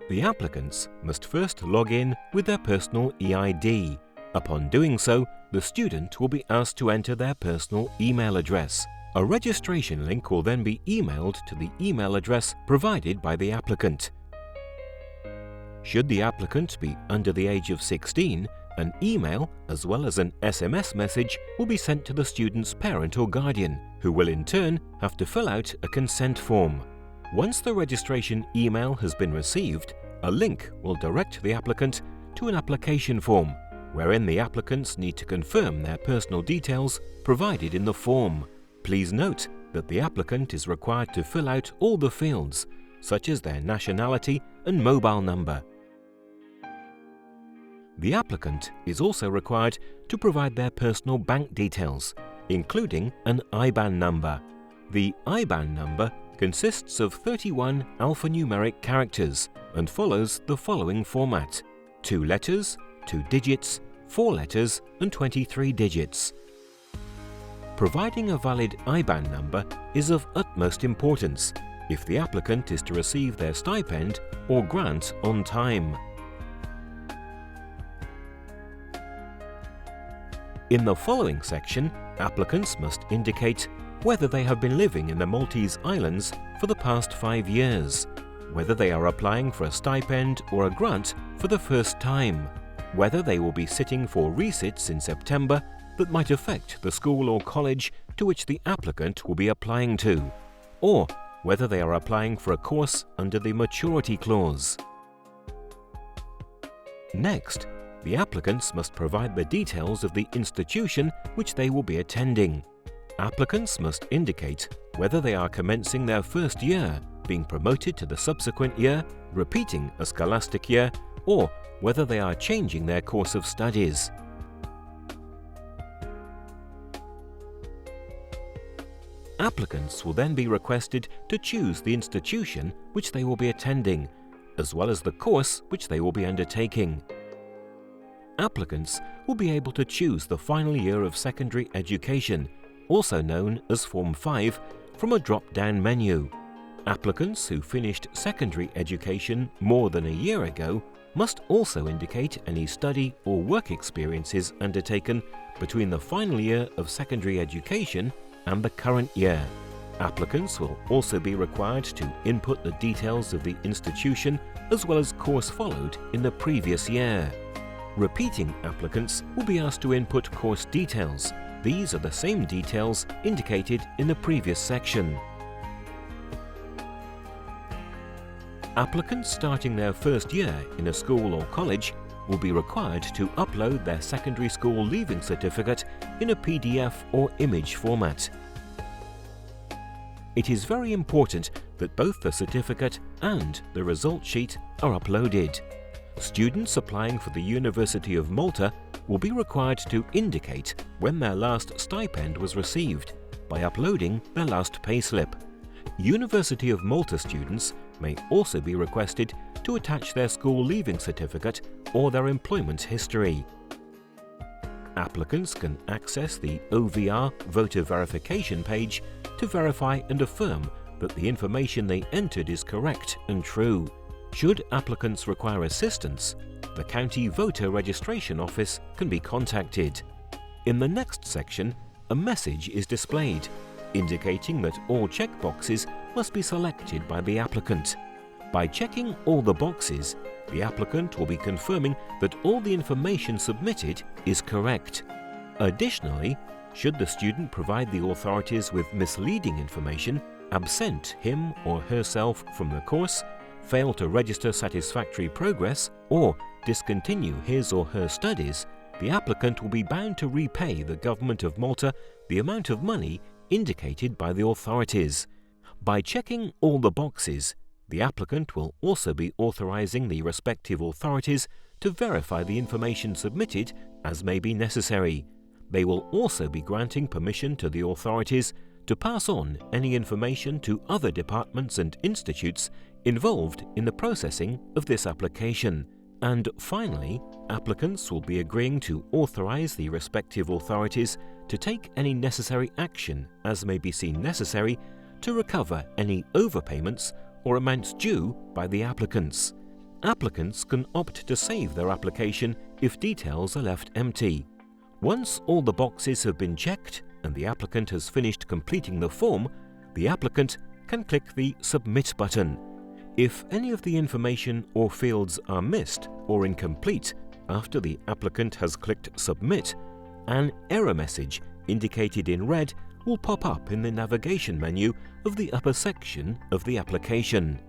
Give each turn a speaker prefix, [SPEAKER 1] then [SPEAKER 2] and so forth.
[SPEAKER 1] The applicants must first log in with their personal EID. Upon doing so, the student will be asked to enter their personal email address. A registration link will then be emailed to the email address provided by the applicant. Should the applicant be under the age of 16, an email as well as an SMS message will be sent to the student's parent or guardian, who will in turn have to fill out a consent form. Once the registration email has been received, a link will direct the applicant to an application form, wherein the applicants need to confirm their personal details provided in the form. Please note that the applicant is required to fill out all the fields, such as their nationality and mobile number. The applicant is also required to provide their personal bank details, including an IBAN number. The IBAN number consists of 31 alphanumeric characters and follows the following format: 2 letters, 2 digits, 4 letters and 23 digits. Providing a valid IBAN number is of utmost importance if the applicant is to receive their stipend or grant on time. In the following section, applicants must indicate whether they have been living in the Maltese Islands for the past 5 years, whether they are applying for a stipend or a grant for the first time, whether they will be sitting for resits in September that might affect the school or college to which the applicant will be applying to, or whether they are applying for a course under the maturity clause. Next, the applicants must provide the details of the institution which they will be attending. Applicants must indicate whether they are commencing their first year, being promoted to the subsequent year, repeating a scholastic year, or whether they are changing their course of studies. Applicants will then be requested to choose the institution which they will be attending, as well as the course which they will be undertaking. Applicants will be able to choose the final year of secondary education, also known as Form 5, from a drop-down menu. Applicants who finished secondary education more than a year ago must also indicate any study or work experiences undertaken between the final year of secondary education and the current year. Applicants will also be required to input the details of the institution as well as course followed in the previous year. Repeating applicants will be asked to input course details. These are the same details indicated in the previous section. Applicants starting their first year in a school or college will be required to upload their secondary school leaving certificate in a PDF or image format. It is very important that both the certificate and the result sheet are uploaded. Students applying for the University of Malta will be required to indicate when their last stipend was received by uploading their last payslip. University of Malta students may also be requested to attach their school leaving certificate or their employment history. Applicants can access the OVR voter verification page to verify and affirm that the information they entered is correct and true. Should applicants require assistance, the County Voter Registration Office can be contacted. In the next section, a message is displayed, indicating that all checkboxes must be selected by the applicant. By checking all the boxes, the applicant will be confirming that all the information submitted is correct. Additionally, should the student provide the authorities with misleading information, absent him or herself from the course, fail to register satisfactory progress, or discontinue his or her studies, the applicant will be bound to repay the Government of Malta the amount of money indicated by the authorities. By checking all the boxes, the applicant will also be authorizing the respective authorities to verify the information submitted as may be necessary. They will also be granting permission to the authorities to pass on any information to other departments and institutes involved in the processing of this application. And finally, applicants will be agreeing to authorize the respective authorities to take any necessary action as may be seen necessary to recover any overpayments or amounts due by the applicants. Applicants can opt to save their application if details are left empty. Once all the boxes have been checked and the applicant has finished completing the form, the applicant can click the Submit button. If any of the information or fields are missed or incomplete after the applicant has clicked Submit, an error message indicated in red will pop up in the navigation menu of the upper section of the application.